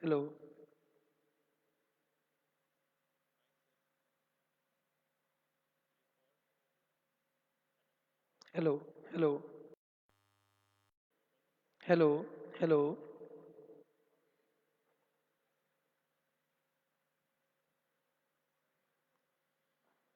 Hello, hello, hello, hello, hello.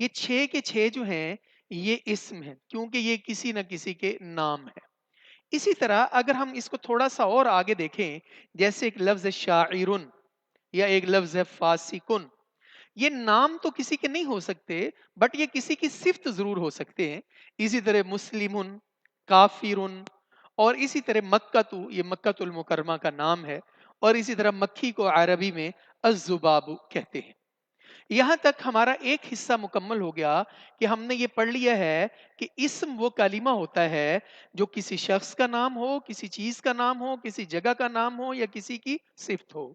یہ 6 کے 6 جو ہیں یہ اسم ہیں کیونکہ یہ کسی نہ کسی کے نام ہے. اسی طرح اگر ہم اس کو تھوڑا سا اور آگے دیکھیں، جیسے ایک لفظ ہے شاعرن یا ایک لفظ ہے فاسقن، یہ نام تو کسی کے نہیں ہو سکتے بٹ یہ کسی کی صفت ضرور ہو سکتے ہیں. اسی طرح مسلمن، کافرن، اور اسی طرح مکہ، یہ مکہ المکرمہ کا نام ہے، اور اسی طرح مکھی کو عربی میں الذباب کہتے ہیں. یہاں تک ہمارا ایک حصہ مکمل ہو گیا کہ ہم نے یہ پڑھ لیا ہے کہ اسم وہ کلمہ ہوتا ہے جو کسی شخص کا نام ہو، کسی چیز کا نام ہو، کسی جگہ کا نام ہو یا کسی کی صفت ہو.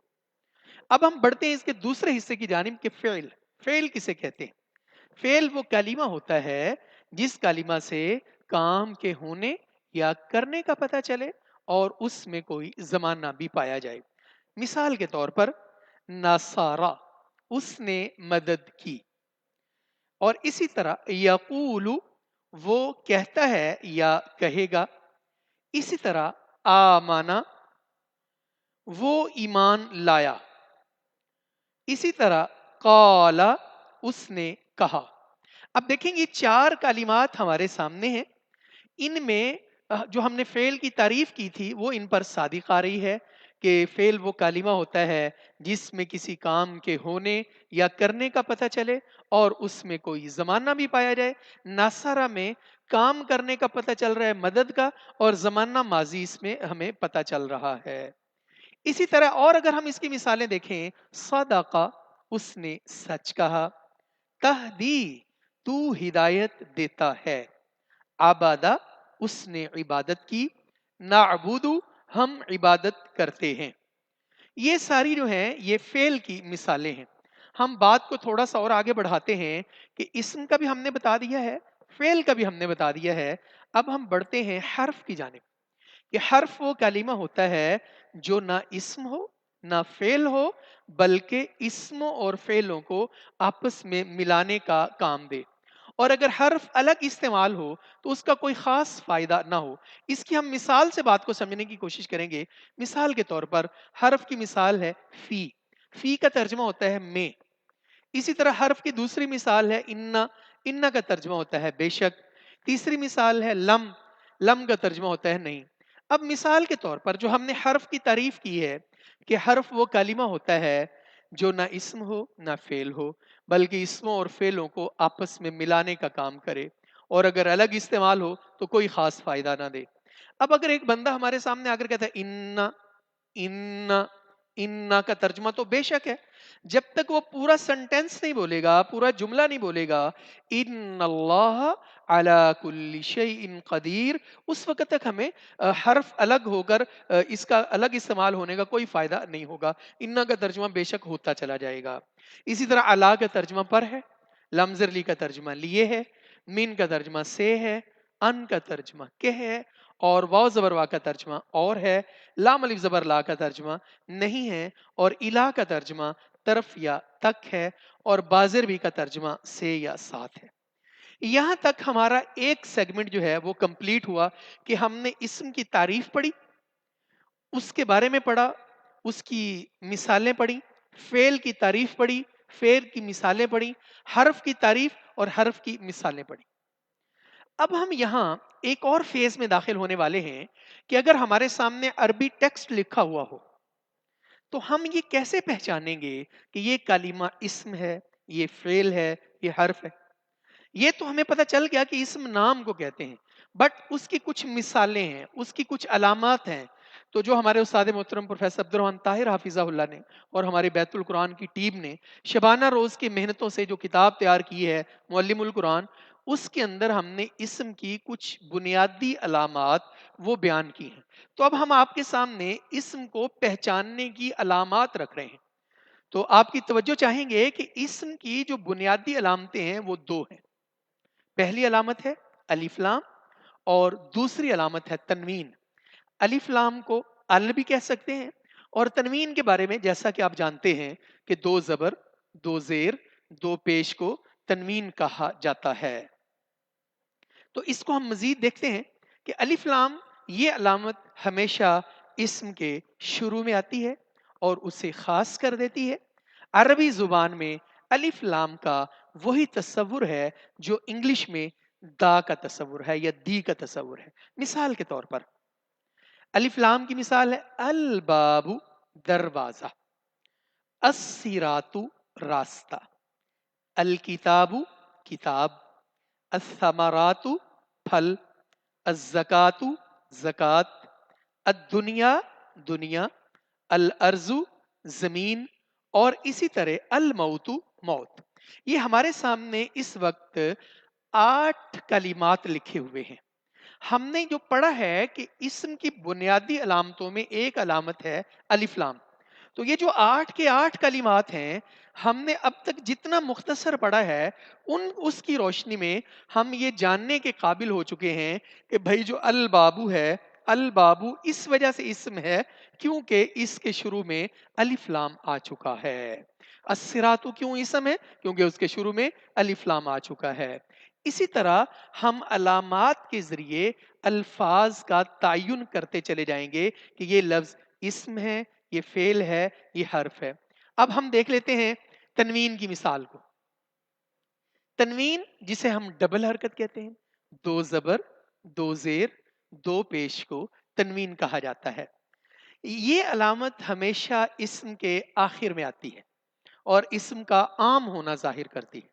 اب ہم بڑھتے ہیں اس کے دوسرے حصے کی جانب کہ فعل. فعل کسے کہتے ہیں؟ فعل وہ کلمہ ہوتا ہے جس کلمہ سے کام کے ہونے یا کرنے کا پتہ چلے اور اس میں کوئی زمانہ بھی پایا جائے. مثال کے طور پر نصارا، اس نے مدد کی. اور اسی طرح یقول، وہ کہتا ہے یا کہے گا. اسی طرح آمانا، وہ ایمان لایا. اسی طرح قال، اس نے کہا. اب دیکھیں گے 4 کلمات ہمارے سامنے ہیں. ان میں جو ہم نے فعل کی تعریف کی تھی وہ ان پر صادق آ رہی ہے کہ فعل وہ کلمہ ہوتا ہے جس میں کسی کام کے ہونے یا کرنے کا پتہ چلے اور اس میں کوئی زمانہ بھی پایا جائے. ناصرہ میں کام کرنے کا پتہ چل رہا ہے، مدد کا، اور زمانہ ماضی اس میں ہمیں پتہ چل رہا ہے. اسی طرح اور اگر ہم اس کی مثالیں دیکھیں، صدقہ، اس نے سچ کہا. تہدی، تو ہدایت دیتا ہے. عبادہ، اس نے عبادت کی. نعبد، ہم عبادت کرتے ہیں. یہ ساری جو ہیں یہ فعل کی مثالیں ہیں. ہم بات کو تھوڑا سا اور آگے بڑھاتے ہیں کہ اسم کا بھی ہم نے بتا دیا ہے، فعل کا بھی ہم نے بتا دیا ہے. اب ہم بڑھتے ہیں حرف کی جانب کہ حرف وہ کلمہ ہوتا ہے جو نہ اسم ہو نہ فعل ہو بلکہ اسموں اور فعلوں کو آپس میں ملانے کا کام دے. اور اگر حرف الگ استعمال ہو تو اس کا کوئی خاص فائدہ نہ ہو. اس کی ہم مثال سے بات کو سمجھنے کی کوشش کریں گے. مثال کے طور پر حرف کی مثال ہے فی. فی کا ترجمہ ہوتا ہے میں. اسی طرح حرف کی دوسری مثال ہے انا. انا کا ترجمہ ہوتا ہے بے شک. تیسری مثال ہے لم. لم کا ترجمہ ہوتا ہے نہیں. اب مثال کے طور پر جو ہم نے حرف کی تعریف کی ہے کہ حرف وہ کلمہ ہوتا ہے جو نہ اسم ہو نہ فعل ہو بلکہ اسموں اور فعلوں کو آپس میں ملانے کا کام کرے، اور اگر الگ استعمال ہو تو کوئی خاص فائدہ نہ دے. اب اگر ایک بندہ ہمارے سامنے آ کر کہتا ہے انا، انا، انا کا ترجمہ تو بے شک ہے، جب تک وہ پورا سنٹینس نہیں بولے گا، پورا جملہ نہیں بولے گا ان اللہ علی کل شیء قدیر، اس وقت تک ہمیں حرف الگ ہو کر اس کا الگ استعمال ہونے کا کوئی فائدہ نہیں ہوگا. انا کا ترجمہ بے شک ہوتا چلا جائے گا. اسی طرح علا کا ترجمہ پر ہے، لم زر لی کا ترجمہ لیے ہے، من کا ترجمہ سے ہے، ان کا ترجمہ کہ ہے، اور واو زبر وا کا ترجمہ اور ہے، لام الف زبر لا کا ترجمہ نہیں ہے، اور الہ کا ترجمہ طرف یا تک ہے، اور بازر بھی کا ترجمہ سے یا ساتھ ہے. یہاں تک ہمارا ایک سیگمنٹ جو ہے وہ کمپلیٹ ہوا کہ ہم نے اسم کی تعریف پڑھی، اس کے بارے میں پڑھا، اس کی مثالیں پڑھی، فعل کی تعریف پڑھی، فعل کی مثالیں پڑھی، حرف کی تعریف اور حرف کی مثالیں پڑھی. اب ہم یہاں ایک اور فیز میں داخل ہونے والے ہیں کہ اگر ہمارے سامنے عربی ٹیکسٹ لکھا ہوا ہو تو ہم یہ کیسے پہچانیں گے کہ یہ کلمہ اسم ہے، یہ فعل ہے، یہ حرف ہے. یہ تو ہمیں پتہ چل گیا کہ اسم نام کو کہتے ہیں، بٹ اس کی کچھ مثالیں ہیں، اس کی کچھ علامات ہیں. تو جو ہمارے استاد محترم پروفیسر عبدالرحمن طاہر حافظہ اللہ نے اور ہماری بیت القرآن کی ٹیم نے شبانہ روز کی محنتوں سے جو کتاب تیار کی ہے معلم القرآن، اس کے اندر ہم نے اسم کی کچھ بنیادی علامات وہ بیان کی ہیں. تو اب ہم آپ کے سامنے اسم کو پہچاننے کی علامات رکھ رہے ہیں. تو آپ کی توجہ چاہیں گے کہ اسم کی جو بنیادی علامتیں ہیں وہ 2 ہیں. پہلی علامت ہے الف لام اور دوسری علامت ہے تنوین. الف لام کو ال بھی کہہ سکتے ہیں، اور تنوین کے بارے میں جیسا کہ آپ جانتے ہیں کہ 2 زبر، 2 زیر، 2 پیش کو تنوین کہا جاتا ہے. تو اس کو ہم مزید دیکھتے ہیں کہ الف لام یہ علامت ہمیشہ اسم کے شروع میں آتی ہے اور اسے خاص کر دیتی ہے. عربی زبان میں الف لام کا وہی تصور ہے جو انگلش میں دا کا تصور ہے یا دی کا تصور ہے. مثال کے طور پر الف لام کی مثال ہے الباب دروازہ، الصراط راستہ، الکتاب کتاب، الثمرات پھل، الزکات زکات، الدنیا دنیا، الارض زمین، اور اسی طرح الموت موت. یہ ہمارے سامنے اس وقت 8 کلمات لکھے ہوئے ہیں. ہم نے جو پڑھا ہے کہ اسم کی بنیادی علامتوں میں ایک علامت ہے الف لام. تو یہ جو 8 کے 8 کلمات ہیں، ہم نے اب تک جتنا مختصر پڑھا ہے اس کی روشنی میں ہم یہ جاننے کے قابل ہو چکے ہیں کہ بھائی جو البابو ہے، البابو اس وجہ سے اسم ہے کیونکہ اس کے شروع میں الف لام آ چکا ہے. الصراط کیوں اسم ہے؟ کیونکہ اس کے شروع میں الف لام آ چکا ہے. اسی طرح ہم علامات کے ذریعے الفاظ کا تعین کرتے چلے جائیں گے کہ یہ لفظ اسم ہے، یہ فعل ہے، یہ حرف ہے. اب ہم دیکھ لیتے ہیں تنوین کی مثال کو. تنوین جسے ہم ڈبل حرکت کہتے ہیں، 2 زبر 2 زیر 2 پیش کو تنوین کہا جاتا ہے. یہ علامت ہمیشہ اسم کے آخر میں آتی ہے اور اسم کا عام ہونا ظاہر کرتی ہے.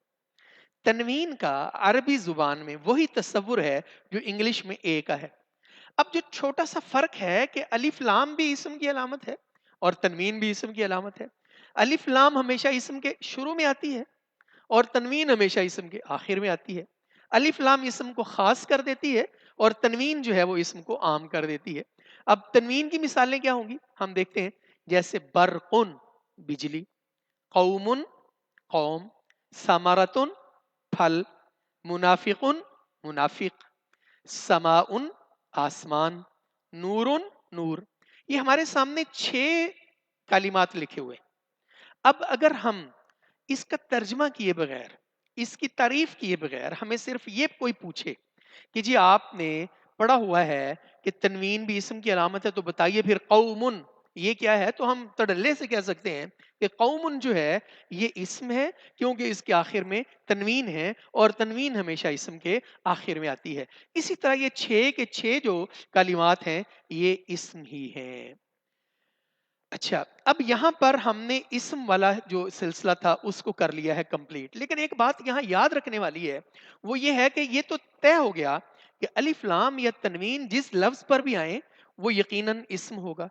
تنوین کا عربی زبان میں وہی تصور ہے جو انگلش میں اے کا ہے. اب جو چھوٹا سا فرق ہے کہ الف لام بھی اسم کی علامت ہے اور تنوین بھی اسم کی علامت ہے. الف لام ہمیشہ اسم کے شروع میں آتی ہے اور تنوین ہمیشہ اسم کے آخر میں آتی ہے. الف لام اسم کو خاص کر دیتی ہے اور تنوین جو ہے وہ اسم کو عام کر دیتی ہے. اب تنوین کی مثالیں کیا ہوں گی ہم دیکھتے ہیں. جیسے برقن بجلی، قوم قوم، ثمرتن پھل، منافقن منافق، سماؤن آسمان، نورن نور. یہ ہمارے سامنے 6 کلمات لکھے ہوئے. اب اگر ہم اس کا ترجمہ کیے بغیر، اس کی تعریف کیے بغیر ہمیں صرف یہ کوئی پوچھے کہ جی آپ نے پڑھا ہوا ہے کہ تنوین بھی اسم کی علامت ہے تو بتائیے پھر قومن یہ کیا ہے، تو ہم تڑلے سے کہہ سکتے ہیں کہ قومن جو ہے یہ اسم ہے کیونکہ اس کے آخر میں تنوین ہے اور تنوین ہمیشہ اسم کے آخر میں آتی ہے. اسی طرح یہ 6 کے 6 جو کلمات ہیں یہ اسم ہی ہیں. اچھا، اب یہاں پر ہم نے اسم والا جو سلسلہ تھا اس کو کر لیا ہے کمپلیٹ. لیکن ایک بات یہاں یاد رکھنے والی ہے، وہ یہ ہے کہ یہ تو طے ہو گیا کہ الف لام یا تنوین جس لفظ پر بھی آئیں وہ یقیناً اسم ہوگا،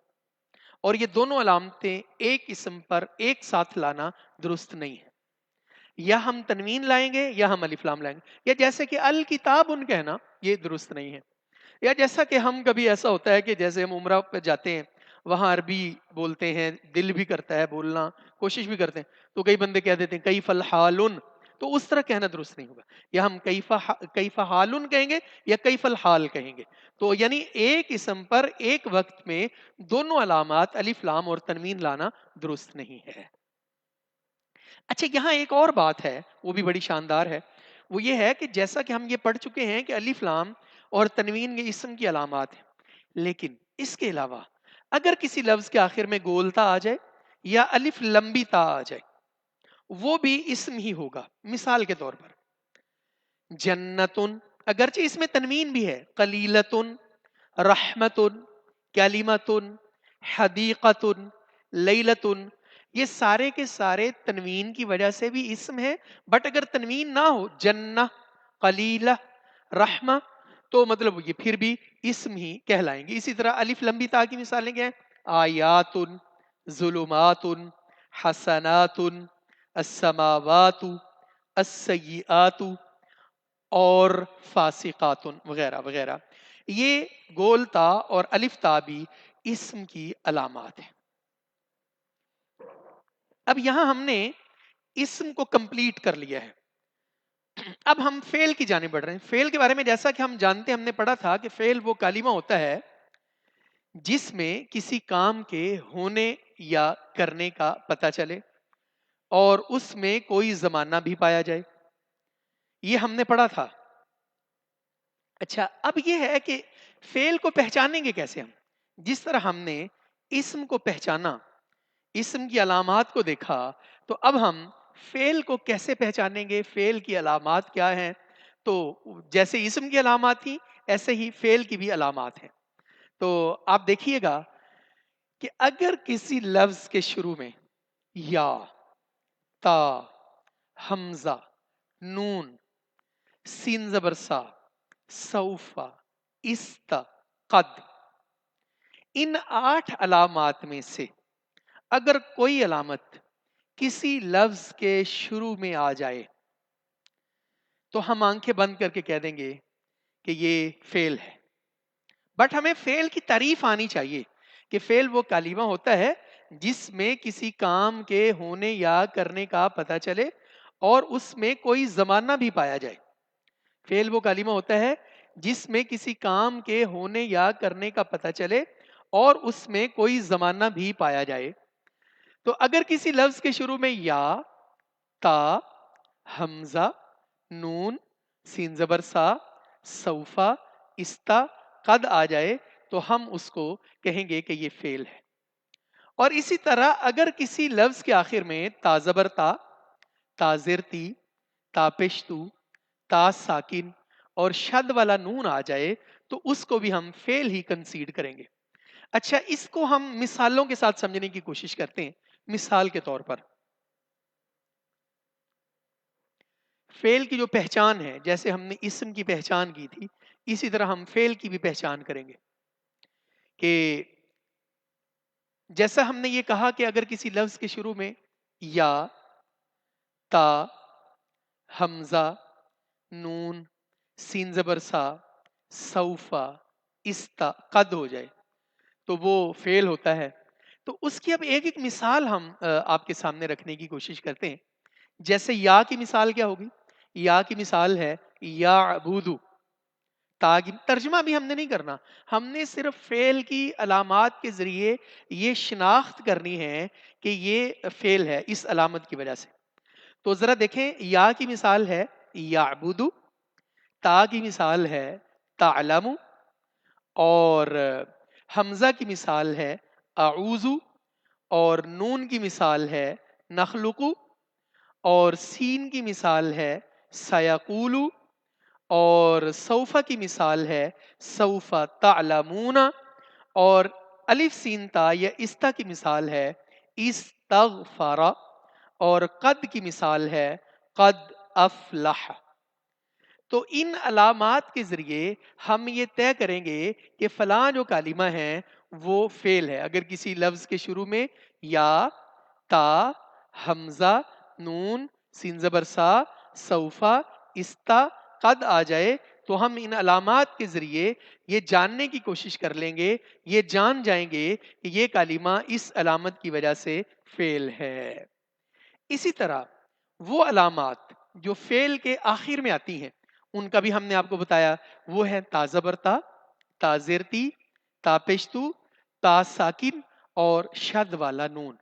اور یہ دونوں علامتیں ایک اسم پر ایک ساتھ لانا درست نہیں ہے. یا ہم تنوین لائیں گے یا ہم الف لام لائیں گے. یا جیسے کہ الکتاب ان کہنا یہ درست نہیں ہے. یا جیسا کہ ہم کبھی ایسا ہوتا ہے کہ جیسے ہم عمرہ پہ جاتے ہیں، وہاں عربی بولتے ہیں، دل بھی کرتا ہے بولنا، کوشش بھی کرتے ہیں، تو کئی بندے کہہ دیتے ہیں کیف الحالن، تو اس طرح کہنا درست نہیں ہوگا. یا ہم کیف حالن کہیں گے یا کیف الحال کہیں گے. تو یعنی ایک اسم پر ایک وقت میں دونوں علامات الف لام اور تنوین لانا درست نہیں ہے. اچھا، یہاں ایک اور بات ہے وہ بھی بڑی شاندار ہے. وہ یہ ہے کہ جیسا کہ ہم یہ پڑھ چکے ہیں کہ الف لام اور تنوین یہ اسم کی علامات ہیں، لیکن اس کے علاوہ اگر کسی لفظ کے آخر میں گولتا آ جائے یا الف لمبی تا آ جائے وہ بھی اسم ہی ہوگا. مثال کے طور پر جنتن، اگرچہ اس میں تنوین بھی ہے، قلیلتن، رحمتن، کلمتن، حدیقتن، لیلتن، یہ سارے کے سارے تنوین کی وجہ سے بھی اسم ہے. بٹ اگر تنوین نہ ہو، جنہ، قلیلہ، رحمہ، تو مطلب یہ پھر بھی اسم ہی کہلائیں گے. اسی طرح الف لمبی تا کی مثالیں کیا ہیں؟ آیات، ظلمات، حسنات، السماوات، السیئات، اور فاسقات وغیرہ وغیرہ. یہ گول تا اور الف تا بھی اسم کی علامات ہیں. اب یہاں ہم نے اسم کو کمپلیٹ کر لیا ہے. اب ہم فعل کی جانب بڑھ رہے ہیں. فعل کے بارے میں جیسا کہ ہم جانتے ہیں، ہم نے پڑھا تھا کہ فعل وہ کلمہ ہوتا ہے جس میں کسی کام کے ہونے یا کرنے کا پتہ چلے اور اس میں کوئی زمانہ بھی پایا جائے. یہ ہم نے پڑھا تھا. اچھا، اب یہ ہے کہ فعل کو پہچانیں گے کیسے ہم؟ جس طرح ہم نے اسم کو پہچانا، اسم کی علامات کو دیکھا، تو اب ہم فعل کو کیسے پہچانیں گے، فعل کی علامات کیا ہیں؟ تو جیسے اسم کی علامات تھی ایسے ہی فعل کی بھی علامات ہیں. تو آپ دیکھیے گا کہ اگر کسی لفظ کے شروع میں یا، تا، حمزہ، نون، سین زبر سا، سوفا، استا، قد، ان 8 علامات میں سے اگر کوئی علامت کسی لفظ کے شروع میں آ جائے تو ہم آنکھیں بند کر کے کہہ دیں گے کہ یہ فعل ہے. بٹ ہمیں فعل کی تعریف آنی چاہیے کہ فعل وہ کلمہ ہوتا ہے جس میں کسی کام کے ہونے یا کرنے کا پتہ چلے اور اس میں کوئی زمانہ بھی پایا جائے. فعل وہ کلمہ ہوتا ہے جس میں کسی کام کے ہونے یا کرنے کا پتہ چلے اور اس میں کوئی زمانہ بھی پایا جائے. تو اگر کسی لفظ کے شروع میں یا، تا، حمزہ، نون، سین زبر سا، سوفا، استا، قد آ جائے تو ہم اس کو کہیں گے کہ یہ فعل ہے. اور اسی طرح اگر کسی لفظ کے آخر میں تا زبر تا، تا زیر تی، تا پشتو، تا ساکن اور شد والا نون آ جائے تو اس کو بھی ہم فعل ہی کنسیڈ کریں گے. اچھا، اس کو ہم مثالوں کے ساتھ سمجھنے کی کوشش کرتے ہیں. مثال کے طور پر فعل کی جو پہچان ہے، جیسے ہم نے اسم کی پہچان کی تھی اسی طرح ہم فعل کی بھی پہچان کریں گے. کہ جیسا ہم نے یہ کہا کہ اگر کسی لفظ کے شروع میں یا، تا، حمزہ، نون، سین زبر سا، سوفا، استا، قد ہو جائے تو وہ فعل ہوتا ہے. تو اس کی اب ایک ایک مثال ہم آپ کے سامنے رکھنے کی کوشش کرتے ہیں. جیسے یا کی مثال کیا ہوگی؟ یا کی مثال ہے یعبدو. ترجمہ بھی ہم نے نہیں کرنا، ہم نے صرف فعل کی علامات کے ذریعے یہ شناخت کرنی ہے کہ یہ فعل ہے اس علامت کی وجہ سے. تو ذرا دیکھیں، یا کی مثال ہے یعبدو، تا کی مثال ہے تعلم، اور حمزہ کی مثال ہے اعوذ، اور نون کی مثال ہے نخلق، اور سین کی مثال ہے سیقول، اور سوفا کی مثال ہے سوفا تعلمون، اور الف سین تا یا استا کی مثال ہے استغفر، اور قد کی مثال ہے قد افلح. تو ان علامات کے ذریعے ہم یہ طے کریں گے کہ فلاں جو کلمہ ہے وہ فعل ہے. اگر کسی لفظ کے شروع میں یا، تا، حمزہ، نون، سین زبر سا، سوفا، استا، قد آ جائے تو ہم ان علامات کے ذریعے یہ جاننے کی کوشش کر لیں گے، یہ جان جائیں گے کہ یہ کلمہ اس علامت کی وجہ سے فعل ہے. اسی طرح وہ علامات جو فعل کے آخر میں آتی ہیں ان کا بھی ہم نے آپ کو بتایا، وہ ہے تا زبر تا، تا زیر تی، تا پشتو، تا ساکن اور شد والا نون.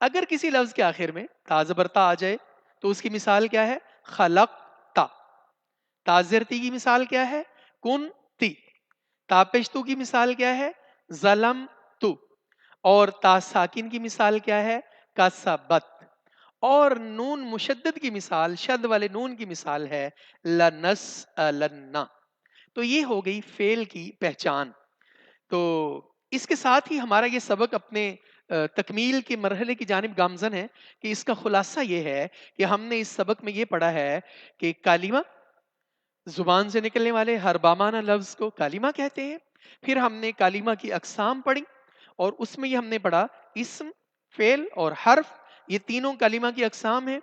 اگر کسی لفظ کے آخر میں تا زبر تا آ جائے تو اس کی مثال کیا ہے؟ خلق تا. تا زیر تی کی مثال کیا ہے؟ کن تی. تا پشتو کی مثال کیا ہے؟ ظلم تو. اور تا ساکن کی مثال کیا ہے؟ کسبت. اور نون مشدد کی مثال، شد والے نون کی مثال ہے لنسألن. تو یہ ہو گئی فعل کی پہچان. تو اس کے ساتھ ہی ہمارا یہ سبق اپنے تکمیل کے مرحلے کی جانب گامزن ہے کہ اس کا خلاصہ یہ ہے کہ ہم نے اس سبق میں یہ پڑھا ہے کہ کلمہ، زبان سے نکلنے والے ہر بامانہ لفظ کو کلمہ کہتے ہیں. پھر ہم نے کلمہ کی اقسام پڑھی اور اس میں یہ ہم نے پڑھا اسم، فعل اور حرف، یہ تینوں کلمہ کی اقسام ہیں.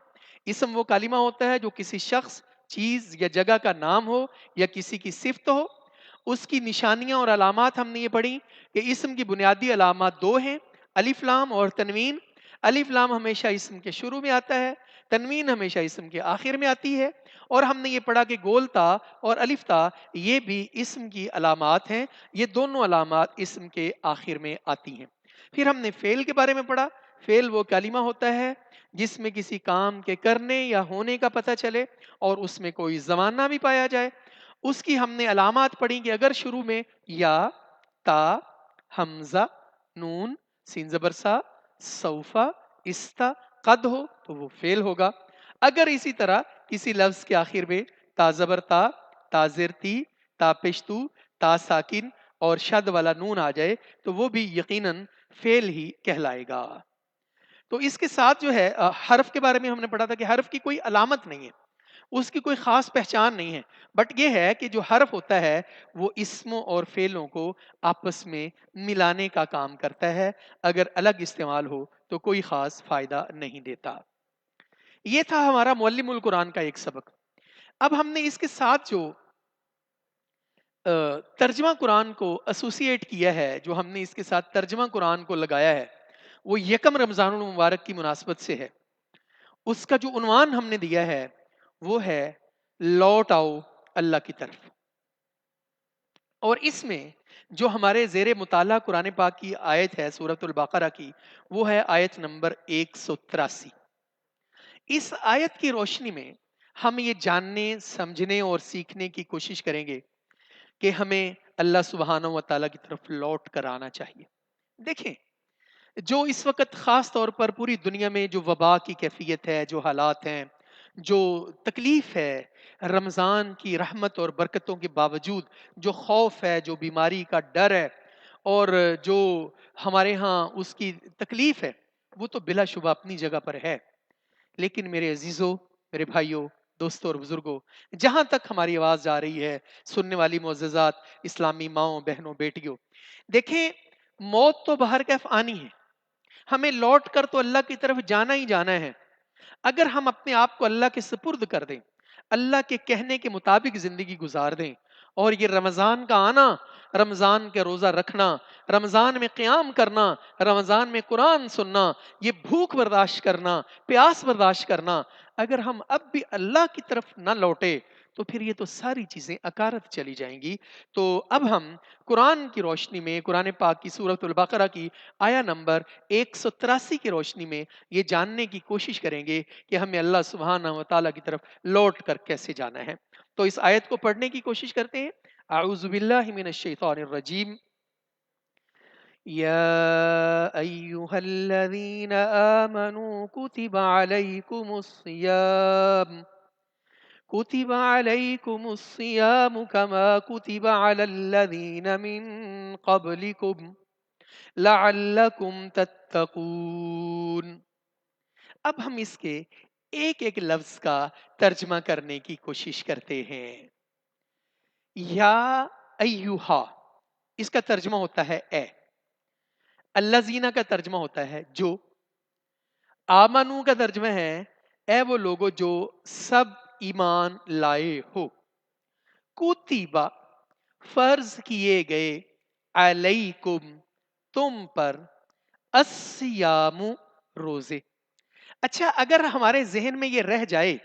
اسم وہ کلمہ ہوتا ہے جو کسی شخص، چیز یا جگہ کا نام ہو یا کسی کی صفت ہو. اس کی نشانیاں اور علامات ہم نے یہ پڑھی کہ اسم کی بنیادی علامات 2 ہیں، الف لام اور تنوین. الف لام ہمیشہ اسم کے شروع میں آتا ہے، تنوین ہمیشہ اسم کے آخر میں آتی ہے. اور ہم نے یہ پڑھا کہ گول تا اور الف تا یہ بھی اسم کی علامات ہیں، یہ دونوں علامات اسم کے آخر میں آتی ہیں. پھر ہم نے فعل کے بارے میں پڑھا. فعل وہ کلمہ ہوتا ہے جس میں کسی کام کے کرنے یا ہونے کا پتہ چلے اور اس میں کوئی زمانہ بھی پایا جائے. اس کی ہم نے علامات پڑھی کہ اگر شروع میں یا، تا، حمزہ، نون، سین زبر سا، سوفا، استا، قد ہو تو وہ فعل ہوگا. اگر اسی طرح کسی لفظ کے آخر میں تا زبر تا، تا زیر تی، تا پشتو، تا ساکن اور شد والا نون آ جائے تو وہ بھی یقیناً فعل ہی کہلائے گا. تو اس کے ساتھ جو ہے حرف کے بارے میں ہم نے پڑھا تھا کہ حرف کی کوئی علامت نہیں ہے، اس کی کوئی خاص پہچان نہیں ہے، بٹ یہ ہے کہ جو حرف ہوتا ہے وہ اسموں اور فعلوں کو آپس میں ملانے کا کام کرتا ہے، اگر الگ استعمال ہو تو کوئی خاص فائدہ نہیں دیتا. یہ تھا ہمارا معلم القرآن کا ایک سبق. اب ہم نے اس کے ساتھ جو ترجمہ قرآن کو ایسوسیٹ کیا ہے، جو ہم نے اس کے ساتھ ترجمہ قرآن کو لگایا ہے، وہ یکم رمضان المبارک کی مناسبت سے ہے. اس کا جو عنوان ہم نے دیا ہے وہ ہے لوٹ آؤ اللہ کی طرف. اور اس میں جو ہمارے زیر مطالعہ قرآن پاک کی آیت ہے سورۃ البقرہ کی، وہ ہے آیت نمبر 183. اس آیت کی روشنی میں ہم یہ جاننے، سمجھنے اور سیکھنے کی کوشش کریں گے کہ ہمیں اللہ سبحانہ و تعالیٰ کی طرف لوٹ کر آنا چاہیے. دیکھیں، جو اس وقت خاص طور پر پوری دنیا میں جو وبا کی کیفیت ہے، جو حالات ہیں، جو تکلیف ہے، رمضان کی رحمت اور برکتوں کے باوجود جو خوف ہے، جو بیماری کا ڈر ہے، اور جو ہمارے ہاں اس کی تکلیف ہے، وہ تو بلا شبہ اپنی جگہ پر ہے. لیکن میرے عزیزوں، میرے بھائیوں، دوستوں اور بزرگوں، جہاں تک ہماری آواز جا رہی ہے، سننے والی معززات اسلامی ماؤں، بہنوں، بیٹیوں، دیکھیں، موت تو بہر کیف آنی ہے، ہمیں لوٹ کر تو اللہ کی طرف جانا ہی جانا ہے. اگر ہم اپنے آپ کو اللہ کے سپرد کر دیں، اللہ کے کہنے کے مطابق زندگی گزار دیں، اور یہ رمضان کا آنا، رمضان کے روزہ رکھنا، رمضان میں قیام کرنا، رمضان میں قرآن سننا، یہ بھوک برداشت کرنا، پیاس برداشت کرنا، اگر ہم اب بھی اللہ کی طرف نہ لوٹے تو پھر یہ تو ساری چیزیں اکارت چلی جائیں گی. تو اب ہم قرآن کی روشنی میں، قرآن پاک کی سورۃ البقرہ کی آیا نمبر 183 کی روشنی میں یہ جاننے کی کوشش کریں گے کہ ہمیں اللہ سبحانہ و تعالیٰ کی طرف لوٹ کر کیسے جانا ہے. تو اس آیت کو پڑھنے کی کوشش کرتے ہیں. اعوذ باللہ من الشیطان الرجیم. یا ایہا الذین آمنوا کتب علیکم الصیام كتب عليكم الصيام كما كتب على الذين من قبلكم لعلكم تتقون. اب ہم اس کے ایک ایک لفظ کا ترجمہ کرنے کی کوشش کرتے ہیں. یا ایوہا، اس کا ترجمہ ہوتا ہے اے. الذین کا ترجمہ ہوتا ہے جو. آمنو کا ترجمہ ہے اے وہ لوگوں جو سب ایمان لائے ہو. کتبہ، فرض کیے گئے، علیکم، تم پر، الصیام، روزے. اچھا، اگر ہمارے ذہن میں یہ رہ جائے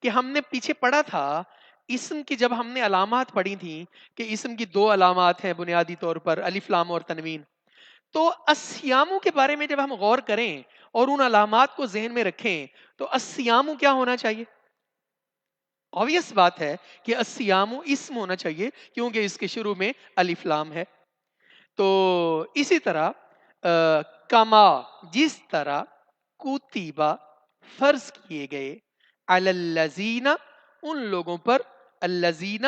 کہ ہم نے پیچھے پڑھا تھا اسم کی، جب ہم نے علامات پڑھی تھیں کہ اسم کی دو علامات ہیں بنیادی طور پر، الف لام اور تنوین، تو الصیام کے بارے میں جب ہم غور کریں اور ان علامات کو ذہن میں رکھیں تو الصیام کیا ہونا چاہیے؟ obvious بات ہے کہ الصیام اسم ہونا چاہیے کیونکہ اس کے شروع میں الف لام ہے. تو اسی طرح کما، جس طرح، کتبہ، فرض کیے گئے، علی الذین، ان لوگوں پر، الذین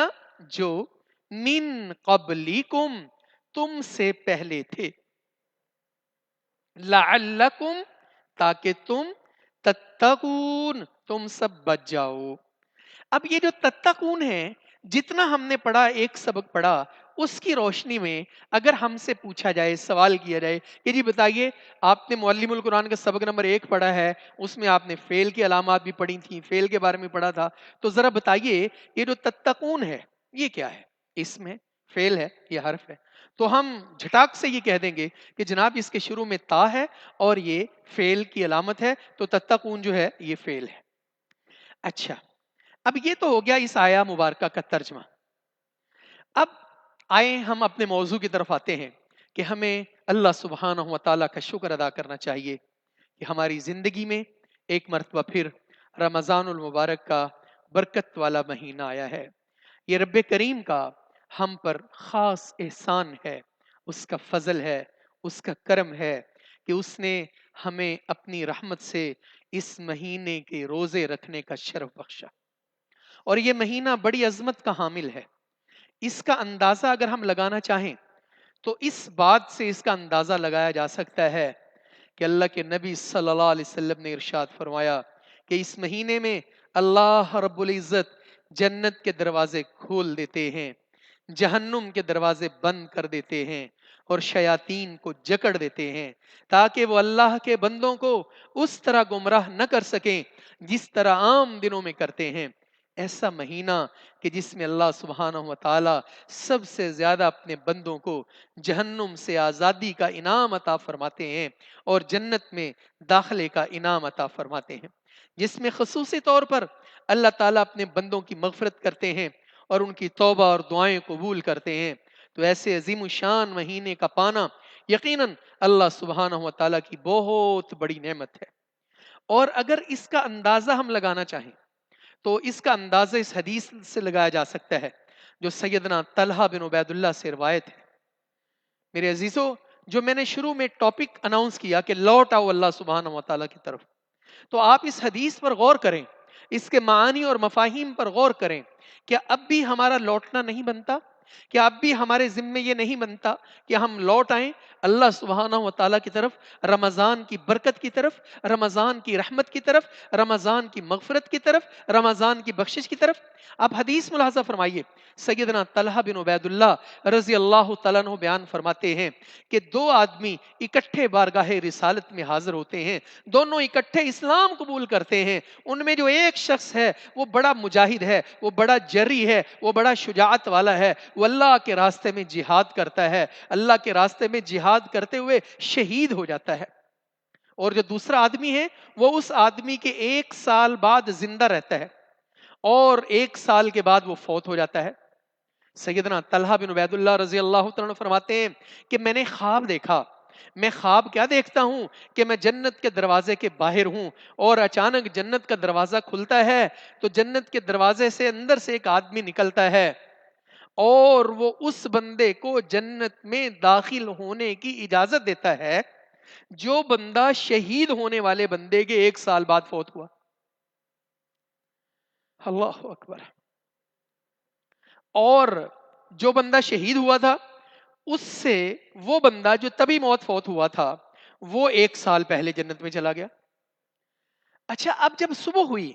جو، من قبلکم، تم سے پہلے تھے، لعلکم، تاکہ تم، تتقون، تم سب بچ جاؤ. اب یہ جو تتقون ہے، جتنا ہم نے پڑھا، ایک سبق پڑھا، اس کی روشنی میں اگر ہم سے پوچھا جائے، سوال کیا جائے کہ جی بتائیے، آپ نے معلم القرآن کا سبق نمبر 1 پڑھا ہے، اس میں آپ نے فعل کی علامات بھی پڑھی تھیں، فعل کے بارے میں پڑھا تھا، تو ذرا بتائیے یہ جو تتقون ہے یہ کیا ہے؟ اسم ہے، فعل ہے، یہ حرف ہے؟ تو ہم جھٹاک سے یہ کہہ دیں گے کہ جناب اس کے شروع میں تا ہے اور یہ فعل کی علامت ہے، تو تتقون جو ہے یہ فعل ہے. اچھا، اب یہ تو ہو گیا اس آیا مبارکہ کا ترجمہ. اب آئیں ہم اپنے موضوع کی طرف آتے ہیں کہ ہمیں اللہ سبحانہ و تعالیٰ کا شکر ادا کرنا چاہیے کہ ہماری زندگی میں ایک مرتبہ پھر رمضان المبارک کا برکت والا مہینہ آیا ہے. یہ رب کریم کا ہم پر خاص احسان ہے، اس کا فضل ہے، اس کا کرم ہے کہ اس نے ہمیں اپنی رحمت سے اس مہینے کے روزے رکھنے کا شرف بخشا، اور یہ مہینہ بڑی عظمت کا حامل ہے۔ اس کا اندازہ اگر ہم لگانا چاہیں تو اس بات سے اس کا اندازہ لگایا جا سکتا ہے کہ اللہ کے نبی صلی اللہ علیہ وسلم نے ارشاد فرمایا کہ اس مہینے میں اللہ رب العزت جنت کے دروازے کھول دیتے ہیں، جہنم کے دروازے بند کر دیتے ہیں، اور شیاطین کو جکڑ دیتے ہیں، تاکہ وہ اللہ کے بندوں کو اس طرح گمراہ نہ کر سکیں جس طرح عام دنوں میں کرتے ہیں۔ ایسا مہینہ کہ جس میں اللہ سبحانہ و تعالی سب سے زیادہ اپنے بندوں کو جہنم سے آزادی کا انعام عطا فرماتے ہیں اور جنت میں داخلے کا انعام عطا فرماتے ہیں، جس میں خصوصی طور پر اللہ تعالیٰ اپنے بندوں کی مغفرت کرتے ہیں اور ان کی توبہ اور دعائیں قبول کرتے ہیں۔ تو ایسے عظیم الشان مہینے کا پانا یقیناً اللہ سبحانہ و تعالیٰ کی بہت بڑی نعمت ہے۔ اور اگر اس کا اندازہ ہم لگانا چاہیں تو اس کا اندازہ اس حدیث سے لگایا جا سکتا ہے جو سیدنا طلحہ بن عبید اللہ سے روایت ہے۔ میرے عزیزو، جو میں نے شروع میں ٹاپک اناؤنس کیا کہ لوٹ آؤ اللہ سبحانہ و تعالیٰ کی طرف، تو آپ اس حدیث پر غور کریں، اس کے معانی اور مفاہیم پر غور کریں۔ کیا اب بھی ہمارا لوٹنا نہیں بنتا؟ کیا اب بھی ہمارے ذمے یہ نہیں بنتا کہ ہم لوٹ آئیں اللہ سبحانہ و تعالیٰ کی طرف، رمضان کی برکت کی طرف، رمضان کی رحمت کی طرف، رمضان کی مغفرت کی طرف، رمضان کی بخشش کی طرف؟ آپ حدیث ملاحظہ فرمائیے، سیدنا طلحہ بن عبید اللہ رضی اللہ تعالیٰ عنہ بیان فرماتے ہیں کہ دو آدمی اکٹھے بارگاہ رسالت میں حاضر ہوتے ہیں، دونوں اکٹھے اسلام قبول کرتے ہیں۔ ان میں جو ایک شخص ہے وہ بڑا مجاہد ہے، وہ بڑا جری ہے، وہ بڑا شجاعت والا ہے، وہ اللہ کے راستے میں جہاد کرتا ہے، اللہ کے راستے میں جہاد کرتے ہوئے شہید ہو جاتا ہے۔ اور جو دوسرا آدمی ہے وہ اس آدمی کے 1 سال بعد زندہ رہتا ہے اور 1 سال کے بعد وہ فوت ہو جاتا ہے۔ سیدنا طلحہ بن عبید اللہ رضی اللہ تعالیٰ عنہ فرماتے ہیں کہ میں نے خواب دیکھا۔ میں خواب کیا دیکھتا ہوں کہ میں جنت کے دروازے کے باہر ہوں اور اچانک جنت کا دروازہ کھلتا ہے تو جنت کے دروازے سے اندر سے ایک آدمی نکلتا ہے اور وہ اس بندے کو جنت میں داخل ہونے کی اجازت دیتا ہے جو بندہ شہید ہونے والے بندے کے 1 سال بعد فوت ہوا۔ اللہ اکبر۔ اور جو بندہ شہید ہوا تھا اس سے وہ بندہ جو تبھی موت فوت ہوا تھا وہ 1 سال پہلے جنت میں چلا گیا۔ اچھا، اب جب صبح ہوئی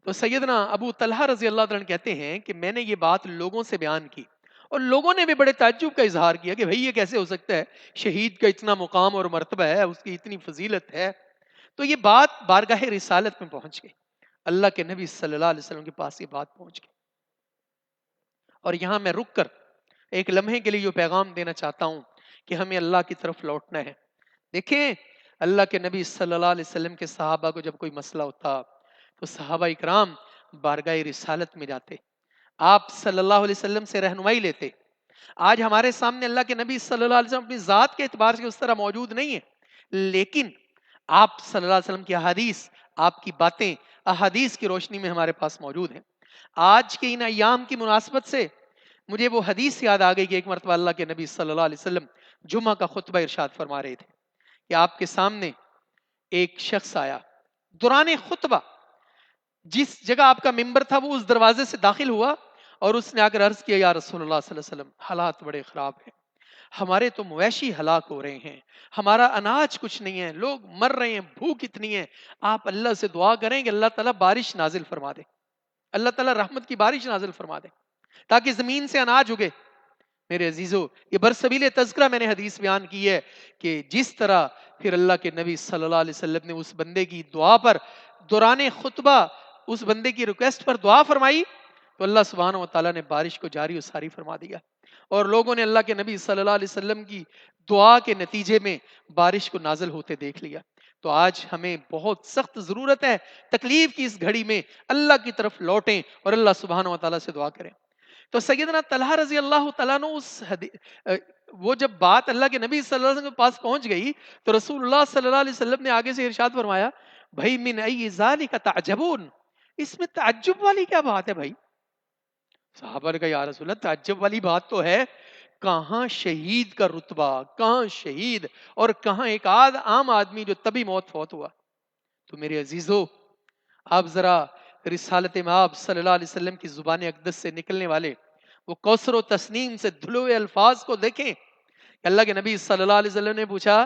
تو سیدنا ابو طلحہ رضی اللہ عنہ کہتے ہیں کہ میں نے یہ بات لوگوں سے بیان کی اور لوگوں نے بھی بڑے تعجب کا اظہار کیا کہ بھئی یہ کیسے ہو سکتا ہے، شہید کا اتنا مقام اور مرتبہ ہے، اس کی اتنی فضیلت ہے۔ تو یہ بات بارگاہ رسالت میں پہنچ گئی، اللہ کے نبی صلی اللہ علیہ وسلم کے پاس یہ بات پہنچ گئی۔ اور یہاں میں رک کر ایک لمحے کے لیے جو پیغام دینا چاہتا ہوں کہ ہمیں اللہ کی طرف لوٹنا ہے۔ دیکھیں، اللہ کے نبی صلی اللہ علیہ وسلم کے صحابہ کو جب کوئی مسئلہ ہوتا تو صحابہ اکرام بارگاہ رسالت میں جاتے، آپ صلی اللہ علیہ وسلم سے رہنمائی لیتے۔ آج ہمارے سامنے اللہ کے نبی صلی اللہ علیہ وسلم اپنی ذات کے اعتبار سے اس طرح موجود نہیں ہے، لیکن آپ صلی اللہ علیہ وسلم کی احادیث، آپ کی باتیں احادیث کی روشنی میں ہمارے پاس موجود ہیں۔ آج کے ان ایام کی مناسبت سے مجھے وہ حدیث یاد آ گئی کہ ایک مرتبہ اللہ کے نبی صلی اللہ علیہ وسلم جمعہ کا خطبہ ارشاد فرما رہے تھے کہ آپ کے سامنے ایک شخص آیا دوران خطبہ، جس جگہ آپ کا ممبر تھا وہ اس دروازے سے داخل ہوا اور اس نے آ کر عرض کیا، یا رسول اللہ صلی اللہ علیہ وسلم، حالات بڑے خراب ہیں، ہمارے تو مویشی ہلاک ہو رہے ہیں، ہمارا اناج کچھ نہیں ہے، لوگ مر رہے ہیں، بھوک اتنی ہے، آپ اللہ سے دعا کریں کہ اللہ تعالیٰ بارش نازل فرما دے، اللہ تعالیٰ رحمت کی بارش نازل فرما دے تاکہ زمین سے اناج اگے۔ میرے عزیزو، یہ برسبیل تذکرہ میں نے حدیث بیان کی ہے کہ جس طرح پھر اللہ کے نبی صلی اللہ علیہ وسلم نے اس بندے کی دعا پر دوران خطبہ اس بندے کی ریکویسٹ پر دعا فرمائی تو اللہ سبحانہ و تعالیٰ نے بارش کو جاری و ساری فرما دیا اور لوگوں نے اللہ کے نبی صلی اللہ علیہ وسلم کی دعا کے نتیجے میں بارش کو نازل ہوتے دیکھ لیا۔ تو آج ہمیں بہت سخت ضرورت ہے تکلیف کی اس گھڑی میں اللہ کی طرف لوٹیں اور اللہ سبحانہ و تعالیٰ سے دعا کریں۔ تو سیدنا طلحہ رضی اللہ تعالیٰ عنہ وہ جب بات اللہ کے نبی صلی اللہ علیہ وسلم کے پاس پہنچ گئی تو رسول اللہ صلی اللہ علیہ وسلم نے آگے سے ارشاد فرمایا، بھائی من ای ذالک تعجبون، اس میں تعجب والی کیا بات ہے بھائی؟ صحابہ نے کہا، یا رسول اللہ تعجب والی بات تو ہے، کہاں شہید کا رتبہ، کہاں شہید، اور کہاں ایک عام آدمی جو تبھی موت فوت ہوا۔ تو میرے عزیزو، آپ ذرا رسالت مآب صلی اللہ علیہ وسلم کی زبان اقدس سے نکلنے والے وہ کوثر و تسنیم سے دھلے ہوئے الفاظ کو دیکھیں۔ اللہ کے نبی صلی اللہ علیہ وسلم نے پوچھا،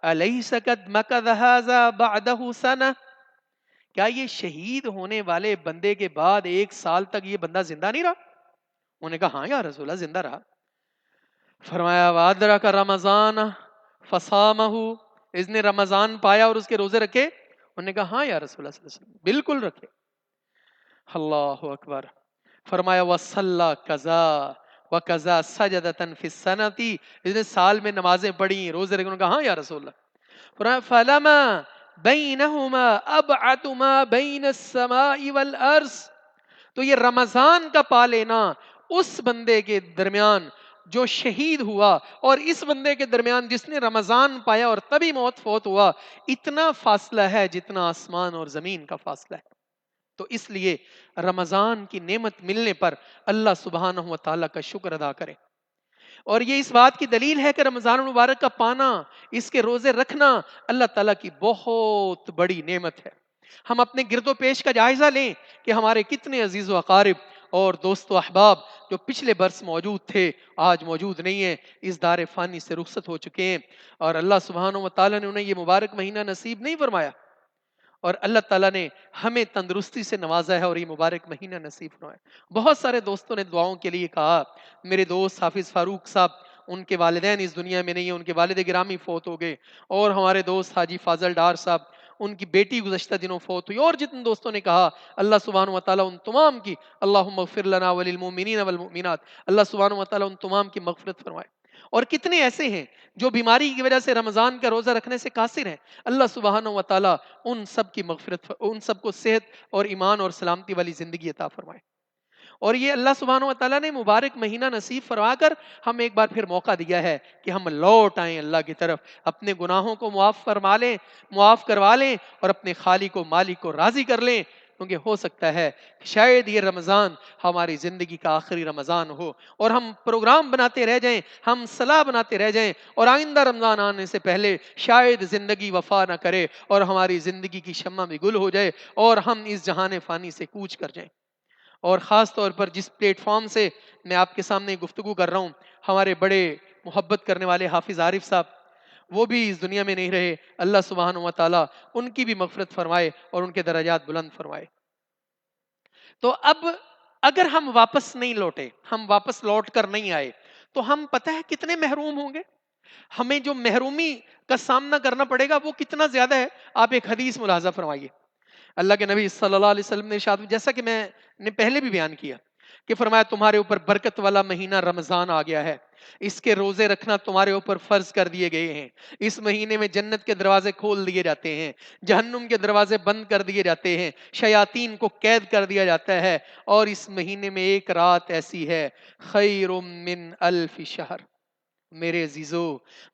الیس قد مکث ھذا بعدہ سنہ، کیا یہ شہید ہونے والے بندے کے بعد 1 سال تک یہ بندہ زندہ نہیں رہا؟ انہوں نے کہا ہاں یا رسول اللہ زندہ رہا۔ فرمایا وادرک رمضان فصامہ، اس نے رمضان پایا اور اس کے روزے رکھے؟ انہوں نے کہا ہاں یا رسول اللہ صلی اللہ علیہ وسلم بالکل رکھے۔ اللہ اکبر۔ فرمایا وصلی قضا وقضا سجدۃ فی السنۃ، اس نے سال میں نمازیں پڑھی، روزے رکھے۔ انہوں نے کہا ہاں یا رسول اللہ۔ فرمایا فلما بینہما ابعد ما بین السماء والارض، تو یہ رمضان کا پا لینا اس بندے کے درمیان جو شہید ہوا اور اس بندے کے درمیان جس نے رمضان پایا اور تبھی موت فوت ہوا، اتنا فاصلہ ہے جتنا آسمان اور زمین کا فاصلہ ہے۔ تو اس لیے رمضان کی نعمت ملنے پر اللہ سبحانہ و تعالیٰ کا شکر ادا کریں۔ اور یہ اس بات کی دلیل ہے کہ رمضان المبارک کا پانا، اس کے روزے رکھنا اللہ تعالیٰ کی بہت بڑی نعمت ہے۔ ہم اپنے گرد و پیش کا جائزہ لیں کہ ہمارے کتنے عزیز و اقارب اور دوست و احباب جو پچھلے برس موجود تھے آج موجود نہیں ہیں، اس دار فانی سے رخصت ہو چکے ہیں، اور اللہ سبحانہ و تعالیٰ نے انہیں یہ مبارک مہینہ نصیب نہیں فرمایا، اور اللہ تعالیٰ نے ہمیں تندرستی سے نوازا ہے اور یہ مبارک مہینہ نصیب فرمایا۔ بہت سارے دوستوں نے دعاؤں کے لیے کہا، میرے دوست حافظ فاروق صاحب، ان کے والدین اس دنیا میں نہیں ہیں، ان کے والد گرامی فوت ہو گئے، اور ہمارے دوست حاجی فاضل ڈار صاحب، ان کی بیٹی گزشتہ دنوں فوت ہوئی، اور جتنے دوستوں نے کہا اللہ سبحانہ و تعالیٰ ان تمام کی اللہم اغفر لنا وللمؤمنین والمؤمنات، اللہ سبحانہ و تعالیٰ ان تمام کی مغفرت فرمائے۔ اور کتنے ایسے ہیں جو بیماری کی وجہ سے رمضان کا روزہ رکھنے سے قاصر ہیں، اللہ سبحانہ و تعالیٰ ان سب کی مغفرت، ان سب کو صحت اور ایمان اور سلامتی والی زندگی عطا فرمائے۔ اور یہ اللہ سبحانہ و تعالیٰ نے مبارک مہینہ نصیب فرما کر ہم ایک بار پھر موقع دیا ہے کہ ہم لوٹ آئیں اللہ کی طرف، اپنے گناہوں کو معاف کروا لیں اور اپنے خالق و مالک کو راضی کر لیں، کیونکہ ہو سکتا ہے کہ شاید یہ رمضان ہماری زندگی کا آخری رمضان ہو، اور ہم پروگرام بناتے رہ جائیں، ہم صلاح بناتے رہ جائیں، اور آئندہ رمضان آنے سے پہلے شاید زندگی وفا نہ کرے اور ہماری زندگی کی شمع بھی گل ہو جائے اور ہم اس جہان فانی سے کوچ کر جائیں۔ اور خاص طور پر جس پلیٹ فارم سے میں آپ کے سامنے گفتگو کر رہا ہوں، ہمارے بڑے محبت کرنے والے حافظ عارف صاحب، وہ بھی اس دنیا میں نہیں رہے، اللہ سبحانہ و تعالیٰ ان کی بھی مغفرت فرمائے اور ان کے درجات بلند فرمائے۔ تو اب اگر ہم واپس نہیں لوٹے، ہم واپس لوٹ کر نہیں آئے، تو ہم پتہ ہے کتنے محروم ہوں گے، ہمیں جو محرومی کا سامنا کرنا پڑے گا وہ کتنا زیادہ ہے۔ آپ ایک حدیث ملاحظہ فرمائیے، اللہ کے نبی صلی اللہ علیہ وسلم نے ارشاد، جیسا کہ میں نے پہلے بھی بیان کیا، کہ فرمایا تمہارے اوپر برکت والا مہینہ رمضان آ گیا ہے، اس کے روزے رکھنا تمہارے اوپر فرض کر دیے گئے ہیں، اس مہینے میں جنت کے دروازے کھول دیے جاتے ہیں، جہنم کے دروازے بند کر دیے جاتے ہیں، شیاطین کو قید کر دیا جاتا ہے، اور اس مہینے میں ایک رات ایسی ہے خیر من الف شہر۔ میرے عزیزو،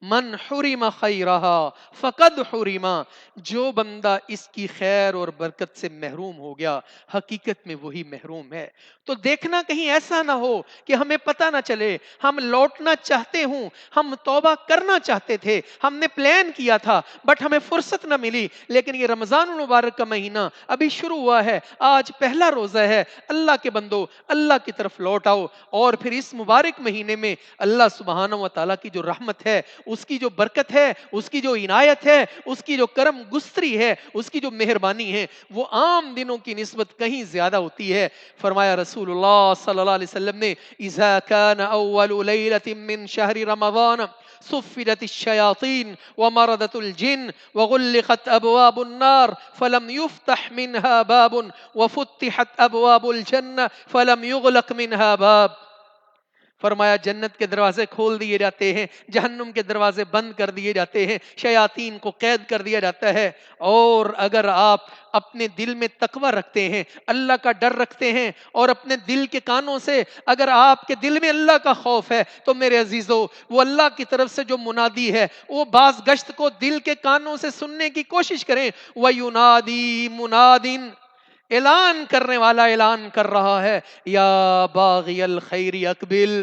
من حرم خیرہا فقد حرما، جو بندہ اس کی خیر اور برکت سے محروم ہو گیا حقیقت میں وہی محروم ہے۔ تو دیکھنا کہیں ایسا نہ ہو کہ ہمیں پتہ نہ چلے، ہم لوٹنا چاہتے ہوں، ہم توبہ کرنا چاہتے تھے، ہم نے پلان کیا تھا بٹ ہمیں فرصت نہ ملی، لیکن یہ رمضان المبارک کا مہینہ ابھی شروع ہوا ہے، آج پہلا روزہ ہے، اللہ کے بندو اللہ کی طرف لوٹ آؤ، اور پھر اس مبارک مہینے میں اللہ سبحانہ و تعالیٰ کی جو رحمت ہے، اس کی جو برکت ہے، اس کی جو عنایت ہے، اس کی جو کرم گستری ہے، اس کی جو مہربانی ہے، وہ عام دنوں کی نسبت کہیں زیادہ ہوتی ہے۔ فرمایا رسول اللہ صلی اللہ علیہ وسلم نے، اذا كان اول لیلۃ من شہر رمضان صفدت الشیاطین ومردت الجن وغلقت ابواب النار فلم يفتح منها باب وفتحت ابواب الجنہ فلم يغلق منها باب۔ فرمایا جنت کے دروازے کھول دیے جاتے ہیں، جہنم کے دروازے بند کر دیے جاتے ہیں، شیاطین کو قید کر دیا جاتا ہے، اور اگر آپ اپنے دل میں تقوی رکھتے ہیں، اللہ کا ڈر رکھتے ہیں، اور اپنے دل کے کانوں سے اگر آپ کے دل میں اللہ کا خوف ہے، تو میرے عزیزو وہ اللہ کی طرف سے جو منادی ہے وہ باز گشت کو دل کے کانوں سے سننے کی کوشش کریں۔ وَيُنَادِي مُنَادٍ، اعلان کرنے والا اعلان کر رہا ہے، یا باغی الخیر اقبل،